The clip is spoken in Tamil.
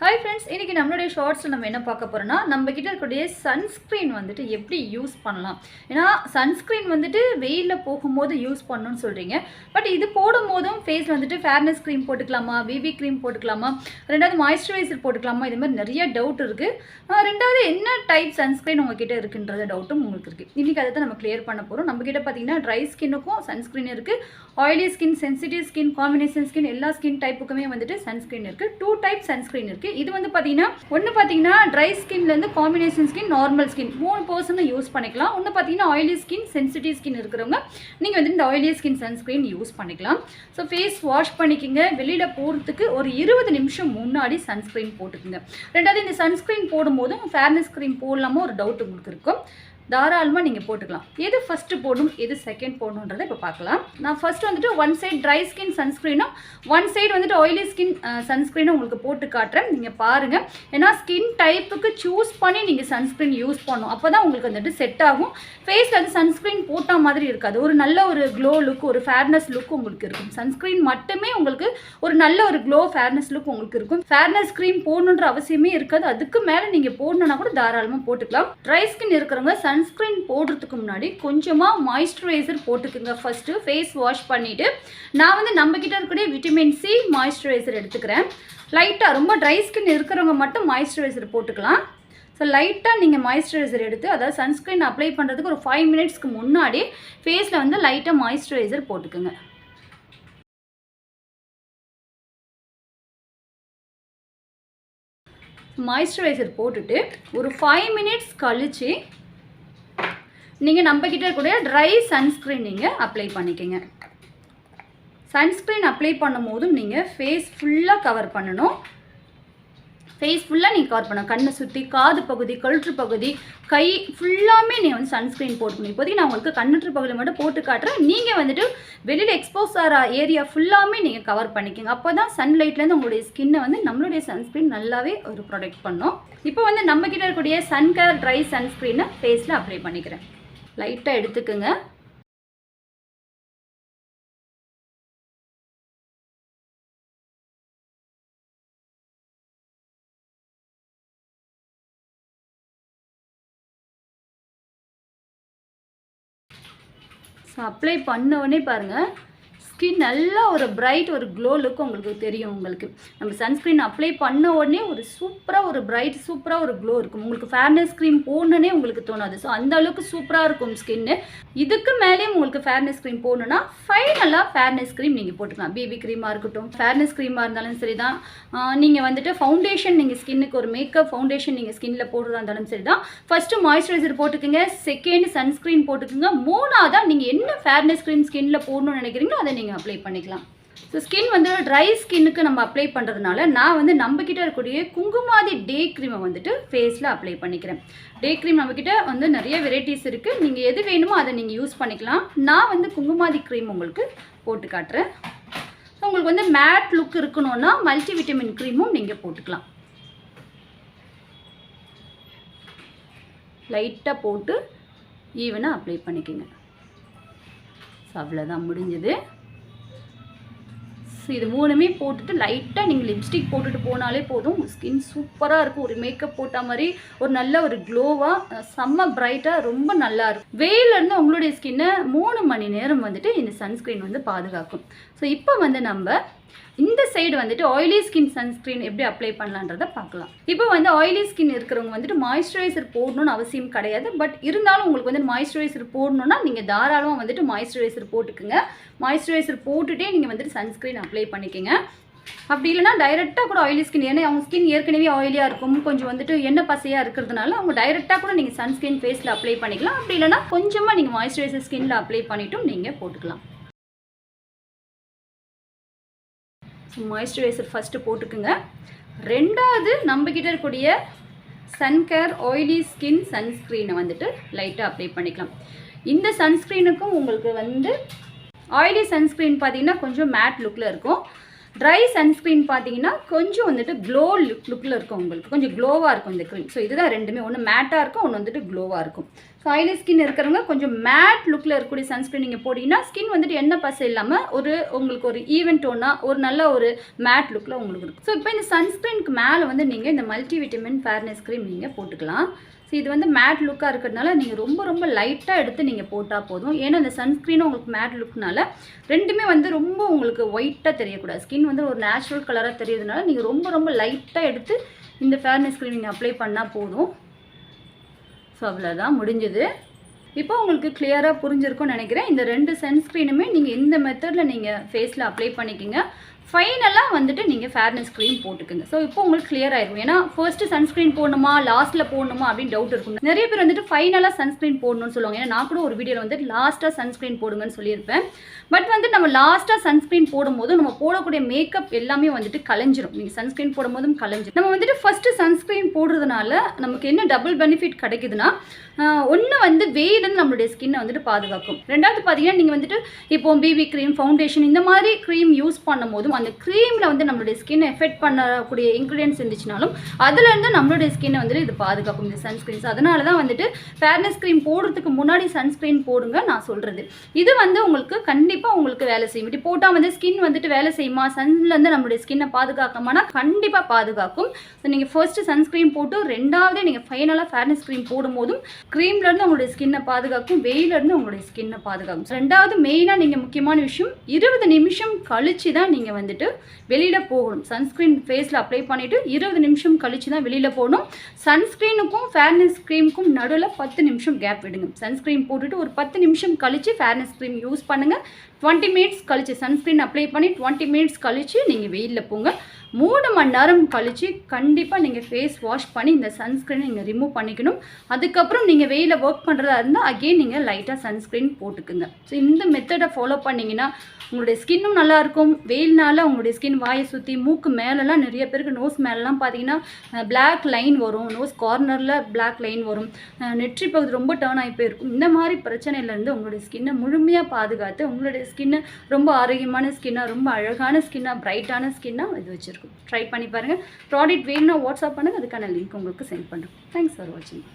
ஹாய் ஃப்ரெண்ட்ஸ், இன்றைக்கி நம்மளுடைய ஷார்ட்ஸில் நம்ம என்ன பார்க்க போகிறோன்னா, நம்ம கிட்ட இருக்கக்கூடிய சன்ஸ்க்ரீன் வந்துட்டு எப்படி யூஸ் பண்ணலாம். ஏன்னா சன்ஸ்க்ரீன் வந்துட்டு வெயிலில் போகும்போது யூஸ் பண்ணணும்னு சொல்கிறீங்க. பட் இது போடும் போதும் ஃபேஸ் வந்துட்டு ஃபேர்னஸ் க்ரீம் போட்டுக்கலாமா, பிபி க்ரீம் போட்டுக்கலாமா, ரெண்டாவது மாய்ஸ்சரைசர் போட்டுக்கலாமா, இது மாதிரி நிறைய டவுட் இருக்குது. ரெண்டாவது என்ன டைப் சன்ஸ்க்ரீன் உங்ககிட்ட இருக்குன்ற டவுட்டும் உங்களுக்கு இருக்குது. இன்றைக்கி அதை தான் நம்ம கிளியர் பண்ண போகிறோம். நம்மக்கிட்ட பார்த்தீங்கன்னா ட்ரை ஸ்கின்னுக்கும் சன்ஸ்க்ரீன் இருக்குது, oily skin, sensitive skin, combination skin, எல்லா ஸ்கின் டைப்புக்குமே வந்துட்டு சன்ஸ்க்ரீன் இருக்குது. 2 டைப் சன்ஸ்க்ரீன் இருக்குது. இது வந்து பார்த்தீங்கன்னா ட்ரை ஸ்கின்லேருந்து combination skin, normal skin 3% use பண்ணிக்கலாம். ஒன்று பார்த்தீங்கன்னா ஆயிலி ஸ்கின், சென்சிட்டிவ் ஸ்கின் இருக்கிறவங்க நீங்கள் வந்து இந்த ஆயிலி ஸ்கின் சன்ஸ்க்ரீன் யூஸ் பண்ணிக்கலாம். ஸோ ஃபேஸ் வாஷ் பண்ணிக்கோங்க. வெளியில் போகிறதுக்கு ஒரு 20 நிமிஷம் முன்னாடி சன்ஸ்க்ரீன் போட்டுக்குங்க. ரெண்டாவது இந்த சன்ஸ்க்ரீன் போடும்போதும் ஃபேர்னஸ் க்ரீம் போடலாமா ஒரு டவுட் உங்களுக்கு இருக்கும். தாராளமாக நீங்கள் போட்டுக்கலாம். எது ஃபஸ்ட்டு போடணும், எது செகண்ட் போடணுன்றதை இப்போ பார்க்கலாம். நான் ஃபஸ்ட்டு வந்துட்டு 1 சைட் ட்ரை ஸ்கின் சன்ஸ்க்ரீனும் 1 சைடு வந்துட்டு ஆயிலி ஸ்கின் சன்ஸ்க்ரீனும் உங்களுக்கு போட்டு காட்டுறேன். நீங்கள் பாருங்கள். ஏன்னா ஸ்கின் டைப்புக்கு சூஸ் பண்ணி நீங்கள் சன்ஸ்க்ரீன் யூஸ் பண்ணணும். அப்போ தான் உங்களுக்கு வந்துட்டு செட் ஆகும். ஃபேஸில் வந்து சன்ஸ்க்ரீன் போட்டால் மாதிரி இருக்காது. ஒரு நல்ல ஒரு க்ளோ லுக், ஒரு ஃபேர்னஸ் லுக் உங்களுக்கு இருக்கும். சன்ஸ்க்ரீன் மட்டுமே உங்களுக்கு ஒரு நல்ல ஒரு க்ளோ ஃபேர்னஸ் லுக் உங்களுக்கு இருக்கும். ஃபேர்னஸ் க்ரீம் போடணுன்ற அவசியமே இருக்காது. அதுக்கு மேலே நீங்கள் போடணுன்னா கூட தாராளமாக போட்டுக்கலாம். ட்ரை ஸ்கின் இருக்கிறவங்க சன்ஸ்க்ரீன் போடுறதுக்கு முன்னாடி கொஞ்சமாக மாய்ஸ்சரைசர் போட்டுக்குங்க. ஃபஸ்ட்டு ஃபேஸ் வாஷ் பண்ணிவிட்டு நான் வந்து நம்மக்கிட்ட இருக்கக்கூடிய விட்டமின் சி மாய்ஸ்சரைசர் எடுத்துக்கிறேன். லைட்டாக ரொம்ப ட்ரை ஸ்கின் இருக்கிறவங்க மட்டும் மாய்ஸ்சரைசர் போட்டுக்கலாம். ஸோ லைட்டாக நீங்கள் மாய்ஸ்சரைசர் எடுத்து, அதாவது சன்ஸ்க்ரீன் அப்ளை பண்ணுறதுக்கு ஒரு 5 மினிட்ஸ்க்கு முன்னாடி ஃபேஸில் வந்து லைட்டாக மாய்ஸ்சரைசர் போட்டுக்குங்க. மாய்ஸ்சரைசர் போட்டுட்டு ஒரு 5 மினிட்ஸ் கழித்து நீங்கள் நம்மக்கிட்ட இருக்கக்கூடிய ட்ரை சன்ஸ்க்ரீன் நீங்கள் அப்ளை பண்ணிக்கோங்க. சன்ஸ்க்ரீன் அப்ளை பண்ணும் போதும் நீங்கள் ஃபேஸ் ஃபுல்லாக கவர் பண்ணணும். ஃபேஸ் ஃபுல்லாக நீங்கள் கவர் பண்ணணும். கண்ணை சுற்றி, காது பகுதி, கழுற்று பகுதி, கை ஃபுல்லாமே நீங்கள் வந்து சன்ஸ்க்ரீன் போட்டுக்கணும். இப்போதைக்கு நான் உங்களுக்கு கண்ணற்று பகுதியில் மட்டும் போட்டு காட்டுறேன். நீங்கள் வந்துட்டு வெளியில் எக்ஸ்போஸ் ஆகிற ஏரியா ஃபுல்லாமே நீங்கள் கவர் பண்ணிக்கோங்க. அப்போ தான் சன்லைட்லேருந்து உங்களுடைய ஸ்கின்னை வந்து நம்மளுடைய சன்ஸ்க்ரீன் நல்லாவே ஒரு ப்ரொடெக்ட் பண்ணும். இப்போ வந்து நம்மக்கிட்ட இருக்கக்கூடிய சன்கேர் ட்ரை சன்ஸ்க்ரீனை ஃபேஸில் அப்ளை பண்ணிக்கிறேன். லைட்டாக எடுத்துக்கோங்க. ஸோ அப்ளை பண்ண பாருங்கள், ஸ்கின் நல்லா ஒரு பிரைட், ஒரு க்ளோ லுக் உங்களுக்கு தெரியும். உங்களுக்கு நம்ம சன்ஸ்க்ரீன் அப்ளை பண்ண உடனே ஒரு சூப்பராக ஒரு பிரைட், சூப்பராக ஒரு க்ளோ இருக்கும். உங்களுக்கு ஃபேர்னஸ் க்ரீம் போடணுன்னே உங்களுக்கு தோணாது. ஸோ அந்த அளவுக்கு சூப்பராக இருக்கும் ஸ்கின்னு. இதுக்கு மேலேயும் உங்களுக்கு ஃபேர்னஸ் க்ரீம் போடணுன்னா ஃபைனலாக ஃபேர்னஸ் க்ரீம் நீங்கள் போட்டுக்கலாம். பிபி க்ரீமாக இருக்கட்டும், ஃபேர்னஸ் க்ரீமாக இருந்தாலும் சரி தான். நீங்கள் வந்துட்டு ஃபவுண்டேஷன், நீங்கள் ஸ்கின்னுக்கு ஒரு மேக்கப் ஃபவுண்டேஷன் நீங்கள் ஸ்கின்னில் போடுறதா இருந்தாலும் சரி தான். ஃபஸ்ட்டு மாய்ஸ்சரைசர் போட்டுக்குங்க, செகண்ட் சன்ஸ்க்ரீன் போட்டுக்குங்க, மூணாவதாக நீங்கள் என்ன ஃபேர்னஸ் க்ரீம் ஸ்கின்னில் போடணும்னு நினைக்கிறீங்களோ அதை நீங்கள் அப்ளை பண்ணிக்கலாம். ஸோ ஸ்கின் வந்து ட்ரை ஸ்கின்னுக்கு நம்ம அப்ளை பண்ணுறதுனால நான் வந்து நம்மக்கிட்ட இருக்கக்கூடிய குங்குமாதி டே க்ரீமை வந்துட்டு ஃபேஸில் அப்ளை பண்ணிக்கிறேன். டே க்ரீம் நம்மக்கிட்ட வந்து நிறைய வெரைட்டிஸ் இருக்குது. நீங்கள் எது வேணுமோ அதை நீங்கள் யூஸ் பண்ணிக்கலாம். நான் வந்து குங்குமாதி க்ரீம் உங்களுக்கு போட்டு காட்டுறேன். ஸோ உங்களுக்கு வந்து மேட் லுக் இருக்கணும்னா மல்டி விட்டமின் க்ரீமும் நீங்கள் போட்டுக்கலாம். லைட்டாக போட்டு ஈவனாக அப்ளை பண்ணிக்கோங்க. ஸோ அவ்வளோதான், முடிஞ்சது. ஸோ இது மூணுமே போட்டுட்டு லைட்டாக நீங்கள் லிப்ஸ்டிக் போட்டுட்டு போனாலே போதும். ஸ்கின் சூப்பராக இருக்கும். ஒரு மேக்கப் போட்ட மாதிரி ஒரு நல்ல ஒரு க்ளோவாக, செம்ம பிரைட்டாக, ரொம்ப நல்லா இருக்கும். வெயிலேருந்து உங்களுடைய ஸ்கின்னை 3 மணி நேரம் வந்துட்டு இந்த சன்ஸ்க்ரீன் வந்து பாதுகாக்கும். ஸோ இப்போ வந்து நம்ம இந்த சைடு வந்துட்டு ஆயிலி ஸ்கின் சன்ஸ்க்ரீன் எப்படி அப்ளை பண்ணலான்றதை பார்க்கலாம். இப்போ வந்து ஆயிலி ஸ்கின் இருக்கிறவங்க வந்துட்டு மாய்ஸ்சரைசர் போடணும்னு அவசியம் கிடையாது. பட் இருந்தாலும் உங்களுக்கு வந்து மாய்ஸ்சரைசர் போடணுன்னா நீங்கள் தாராளமாக வந்துட்டு மாய்ஸ்சரைசர் போட்டுக்குங்க. மாய்ஸ்சரைசர் போட்டுகிட்டே நீங்கள் வந்துட்டு சன்ஸ்க்ரீன் அப்ளை பண்ணிக்கோங்க. அப்படி இல்லைனா டைரெக்டாக கூட ஆயிலி ஸ்கின், ஏன்னா அவங்க ஸ்கின் ஏற்கனவே ஆயிலியாக இருக்கும், கொஞ்சம் வந்துட்டு எண்ணெய் பசையாக இருக்கிறதுனால அவங்க டைரெக்டாக கூட நீங்கள் சன்ஸ்க்ரீன் ஃபேஸில் அப்ளை பண்ணிக்கலாம். அப்படி இல்லைனா கொஞ்சமாக நீங்கள் மாய்ஸ்சரைசர் ஸ்கின்னில் அப்ளை பண்ணிவிட்டும் நீங்கள் போட்டுக்கலாம். மாய்ஸ்சரைசர் ஃபஸ்ட்டு போட்டுக்குங்க. ரெண்டாவது நம்மக்கிட்ட இருக்கக்கூடிய சன்கேர் ஆயிலி ஸ்கின் சன்ஸ்க்ரீனை வந்துட்டு லைட்டாக அப்ளை பண்ணிக்கலாம். இந்த சன்ஸ்க்ரீனுக்கும் உங்களுக்கு வந்து ஆயிலி சன்ஸ்க்ரீன் பார்த்தீங்கன்னா கொஞ்சம் மேட் லுக்கில் இருக்கும். ட்ரை சன்ஸ்க்ரீன் பார்த்தீங்கன்னா கொஞ்சம் வந்துட்டு க்ளோ லுக்கில் இருக்கும், உங்களுக்கு கொஞ்சம் க்ளோவாக இருக்கும் இந்த க்ரீம். ஸோ இதுதான் ரெண்டுமே, ஒன்று மேட்டாக இருக்கும், ஒன்று வந்துட்டு க்ளோவாக இருக்கும். ஸோ ஆயிலி ஸ்கின் இருக்கிறவங்க கொஞ்சம் மேட் லுக்கில் இருக்கக்கூடிய சன்ஸ்க்ரீன் நீங்கள் போட்டிங்கன்னா ஸ்கின் வந்துட்டு எண்ணெய் பசை இல்லாமல் உங்களுக்கு ஒரு ஈவன் டோனாக ஒரு நல்ல ஒரு மேட் லுக்கில் உங்களுக்கு இருக்கும். ஸோ இப்போ இந்த சன்ஸ்க்ரீனுக்கு மேலே வந்து நீங்கள் இந்த மல்டி விட்டமின் ஃபேர்னஸ் க்ரீம் நீங்கள் போட்டுக்கலாம். ஸோ இது வந்து மேட் லுக்காக இருக்கிறதுனால நீங்கள் ரொம்ப லைட்டாக எடுத்து நீங்கள் போட்டால் போதும். ஏன்னா இந்த சன்ஸ்க்ரீனும் உங்களுக்கு மேட் லுக்னால ரெண்டுமே வந்து ரொம்ப உங்களுக்கு ஒயிட்டாக தெரியக்கூடாது. ஸ்கின் வந்து ஒரு நேச்சுரல் கலராக தெரியறதுனால நீங்கள் ரொம்ப லைட்டாக எடுத்து இந்த ஃபேர்னஸ் க்ரீம் நீங்கள் அப்ளை பண்ணால் போதும். ஸோ அவ்வளோதான், முடிஞ்சது. இப்போ உங்களுக்கு கிளியராக புரிஞ்சிருக்கும்னு நினைக்கிறேன். இந்த 2 சன்ஸ்க்ரீனுமே நீங்கள் இந்த மெத்தடில் நீங்கள் ஃபேஸில் அப்ளை பண்ணிக்கோங்க. ஃபைனலாக வந்துட்டு நீங்கள் ஃபேர்னஸ் க்ரீம் போட்டுக்குங்க. ஸோ இப்போ உங்களுக்கு கிளியர் ஆகிடும். ஏன்னா ஃபர்ஸ்ட்டு சன்ஸ்க்ரீன் போடணுமா லாஸ்ட்டில் போடணுமா அப்படின்னு டவுட் இருக்கும். நிறைய பேர் வந்துட்டு ஃபைனலாக சன்ஸ்க்ரீன் போடணும்னு சொல்லுவாங்க. ஏன்னா நான் கூட ஒரு வீடியோவில் வந்துட்டு லாஸ்ட்டாக சன்ஸ்க்ரீன் போடுங்கன்னு சொல்லியிருப்பேன். பட் வந்து நம்ம லாஸ்ட்டாக சன்ஸ்க்ரீன் போடும்போது நம்ம போடக்கூடிய மேக்கப் எல்லாமே வந்துட்டு கலைஞ்சிரும். நீங்கள் சன்ஸ்க்ரீன் போடும்போதும் கலைஞ்சிரும். நம்ம வந்துட்டு ஃபஸ்ட்டு சன்ஸ்க்ரீன் போடுறதுனால நமக்கு என்ன டபுள் பெனிஃபிட் கிடைக்குதுன்னா, ஒன்று வந்து வெயிலேருந்து நம்மளுடைய ஸ்கின்னை வந்துட்டு பாதுகாக்கும். ரெண்டாவது பார்த்தீங்கன்னா நீங்கள் வந்துட்டு இப்போ பிபி க்ரீம், ஃபவுண்டேஷன் இந்த மாதிரி க்ரீம் யூஸ் பண்ணும் போதும் அந்த க்ரீமில் வந்து நம்மளுடைய ஸ்கின்னை எஃபெக்ட் பண்ணக்கூடிய இன்க்ரீடியன்ஸ் இருந்துச்சுனாலும் அதுலேருந்து நம்மளுடைய ஸ்கின்னை வந்துட்டு இது பாதுகாக்கும் இந்த சன்ஸ்க்ரீன்ஸ். அதனால தான் வந்துட்டு ஃபேர்னஸ் க்ரீம் போடுறதுக்கு முன்னாடி சன்ஸ்க்ரீன் போடுங்க நான் சொல்கிறது. இது வந்து உங்களுக்கு கண்டிப்பாக உங்களுக்கு வேலை செய்யும். இப்படி போட்டால் வந்து ஸ்கின் வந்துட்டு வேலை செய்யுமா, சன்லேருந்து நம்மளுடைய ஸ்கின்னை பாதுகாக்காமனா கண்டிப்பாக பாதுகாக்கும். ஸோ நீங்கள் ஃபர்ஸ்ட்டு சன்ஸ்க்ரீன் போட்டு ரெண்டாவதே நீங்கள் ஃபைனலாக ஃபேர்னஸ் க்ரீம் போடும்போதும் க்ரீம்லேருந்து உங்களுடைய ஸ்கின்னை பாதுகாக்கும், வெயிலேருந்து உங்களுடைய ஸ்கின்னை பாதுகாக்கும். ரெண்டாவது மெயினாக நீங்கள் முக்கியமான விஷயம் 20 நிமிஷம் கழிச்சு தான் நீங்கள் வந்துட்டு வெளியில் போகணும். சன்ஸ்க்ரீன் ஃபேஸில் அப்ளை பண்ணிவிட்டு 20 நிமிஷம் கழிச்சு தான் வெளியில் போகணும். சன்ஸ்க்ரீனுக்கும் ஃபேர்னஸ் க்ரீமுக்கும் நடுவில் 10 நிமிஷம் கேப் விடுங்க. சன்ஸ்க்ரீன் போட்டுட்டு ஒரு 10 நிமிஷம் கழிச்சு ஃபேர்னஸ் க்ரீம் யூஸ் பண்ணுங்கள். 20 மினிட்ஸ் கழிச்சு சன்ஸ்க்ரீன் அப்ளை பண்ணி 20 மினிட்ஸ் கழிச்சு நீங்கள் வெயிலில் போங்க. 3 மணி நேரம் கழிச்சு கண்டிப்பாக நீங்கள் ஃபேஸ் வாஷ் பண்ணி இந்த சன்ஸ்க்ரீனை நீங்கள் ரிமூவ் பண்ணிக்கணும். அதுக்கப்புறம் நீங்கள் வெயிலில் ஒர்க் பண்ணுறதா இருந்தால் அகெயின் நீங்கள் லைட்டாக சன்ஸ்க்ரீன் போட்டுக்குங்க. ஸோ இந்த மெத்தடை ஃபாலோ பண்ணிங்கன்னா உங்களுடைய ஸ்கின்னும் நல்லாயிருக்கும். வெயில்னால உங்களுடைய ஸ்கின் வாயை சுற்றி மூக்கு மேலெலாம் நிறைய பேருக்கு நோஸ் மேலெலாம் பார்த்தீங்கன்னா பிளாக் லைன் வரும், நோஸ் கார்னரில் பிளாக் லைன் வரும், நெற்றி பகுதி ரொம்ப டேர்ன் ஆகி போயிருக்கும். இந்த மாதிரி பிரச்சனையிலேருந்து உங்களுடைய ஸ்கின்னை முழுமையாக பாதுகாத்து உங்களுடைய ஸ்கின்னை ரொம்ப ஆரோக்கியமான ஸ்கின்னாக, ரொம்ப அழகான ஸ்கின்னாக, பிரைட்டான ஸ்கின்னாக இது வச்சுருக்கும். ட்ரை பண்ணி பாருங்கள். ப்ராடக்ட் வேணும்னா வாட்ஸ்அப் பண்ணுங்கள், அதுக்கான லிங்க் உங்களுக்கு சென்ட் பண்ணுறேன். தேங்க்ஸ் ஃபார் வாட்சிங்.